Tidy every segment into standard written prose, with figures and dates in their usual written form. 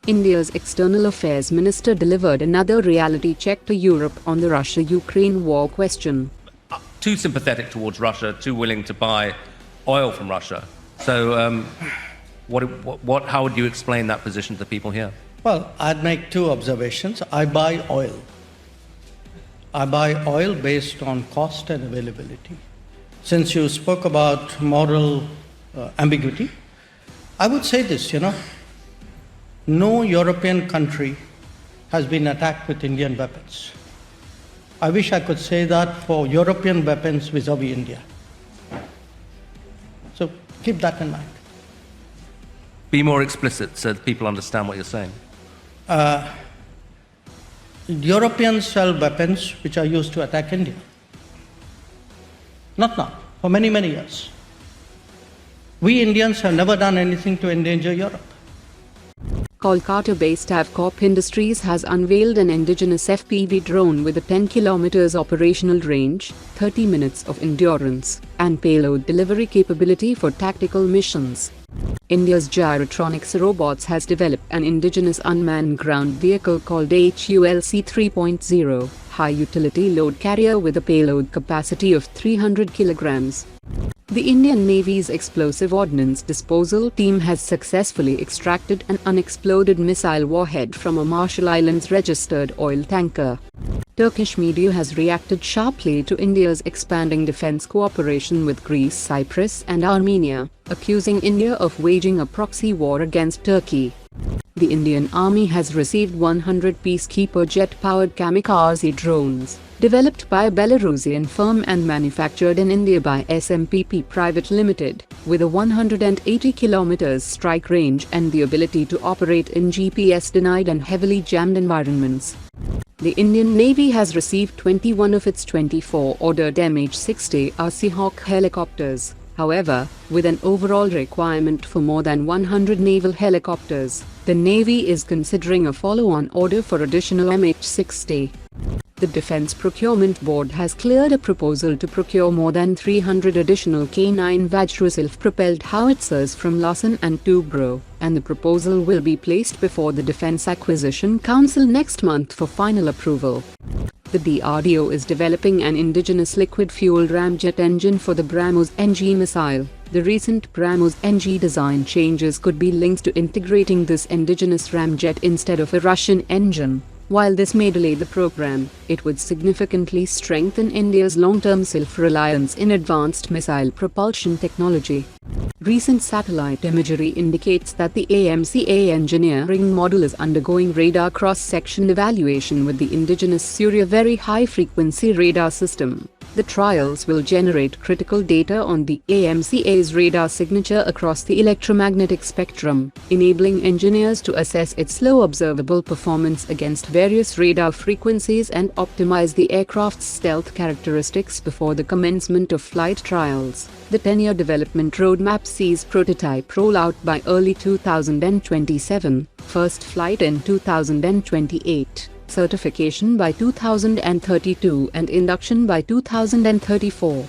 India's External Affairs Minister delivered another reality check to Europe on the Russia-Ukraine war question. Too sympathetic towards Russia, too willing to buy oil from Russia. So how would you explain that position to the people here? Well, I'd make two observations. I buy oil. I buy oil based on cost and availability. Since you spoke about moral ambiguity, I would say this, no European country has been attacked with Indian weapons. I wish I could say that for European weapons vis-à-vis India. So keep that in mind. Be more explicit so that people understand what you're saying. Europeans sell weapons which are used to attack India. Not now, for many, many years. We Indians have never done anything to endanger Europe. Kolkata-based Avcorp Industries has unveiled an indigenous FPV drone with a 10 km operational range, 30 minutes of endurance, and payload delivery capability for tactical missions. India's Gyrotronix Robots has developed an indigenous unmanned ground vehicle called HULC 3.0, high-utility load carrier with a payload capacity of 300 kilograms. The Indian Navy's explosive ordnance disposal team has successfully extracted an unexploded missile warhead from a Marshall Islands registered oil tanker. Turkish media has reacted sharply to India's expanding defense cooperation with Greece, Cyprus and Armenia, accusing India of waging a proxy war against Turkey. The Indian Army has received 100 peacekeeper jet-powered Kamikaze drones, developed by a Belarusian firm and manufactured in India by SMPP Private Limited, with a 180 km strike range and the ability to operate in GPS-denied and heavily jammed environments. The Indian Navy has received 21 of its 24 ordered MH-60R Hawk helicopters. However, with an overall requirement for more than 100 naval helicopters, the Navy is considering a follow-on order for additional MH-60. The Defense Procurement Board has cleared a proposal to procure more than 300 additional K9 Vajra self-propelled howitzers from Lausanne and Tobruk, and the proposal will be placed before the Defense Acquisition Council next month for final approval. The DRDO is developing an indigenous liquid-fueled Ramjet engine for the BrahMos-NG missile. The recent BrahMos-NG design changes could be linked to integrating this indigenous Ramjet instead of a Russian engine. While this may delay the program, it would significantly strengthen India's long-term self-reliance in advanced missile propulsion technology. Recent satellite imagery indicates that the AMCA engineering model is undergoing radar cross-section evaluation with the indigenous Surya Very High Frequency Radar System. The trials will generate critical data on the AMCA's radar signature across the electromagnetic spectrum, enabling engineers to assess its low observable performance against various radar frequencies and optimize the aircraft's stealth characteristics before the commencement of flight trials. The 10-year development roadmap sees prototype rollout by early 2027, first flight in 2028. Certification by 2032 and induction by 2034.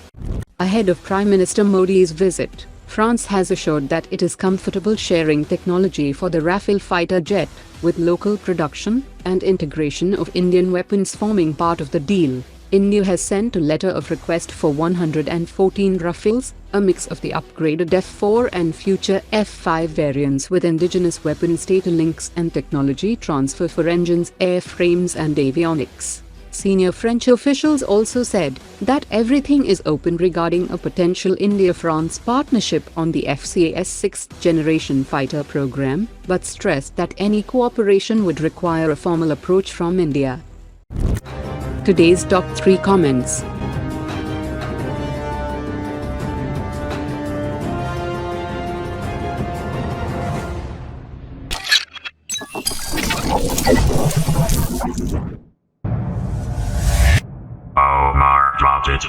Ahead of Prime Minister Modi's visit, France has assured that it is comfortable sharing technology for the Rafale fighter jet, with local production and integration of Indian weapons forming part of the deal. India has sent a letter of request for 114 Rafales, a mix of the upgraded F4 and future F5 variants with indigenous weapons data links and technology transfer for engines, airframes and avionics. Senior French officials also said that everything is open regarding a potential India-France partnership on the FCAS 6th-generation fighter program, but stressed that any cooperation would require a formal approach from India. Today's top 3 comments. Omar dropped it.